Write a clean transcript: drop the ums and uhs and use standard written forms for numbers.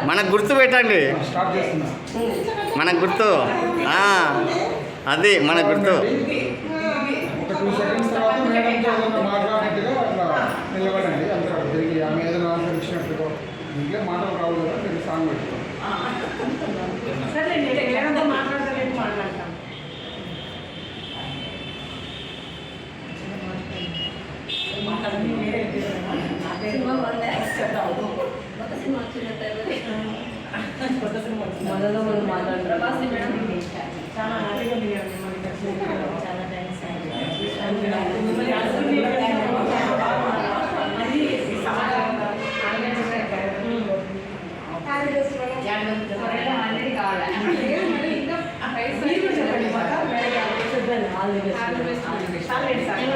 మనకు గుర్తు పెట్టండి, మనకు గుర్తు అది మన గుర్తు. ఒక 2 seconds తర్వాత మేడంతో మాట్లాడినట్టుగా అట్లా నిలబడండి. అంతా తిరిగి ఆమె ఏదైనా ఆన్సర్ ఇచ్చినట్టుగా ఇంట్లో మాటలు రావు కదా, మీరు సాంగ్ పెట్టుకోండి. మనలో మనం మాట్లాడుతున్నాం. చాలా హ్యాపీగా ఉంది చాలా థ్యాంక్స్. All the best.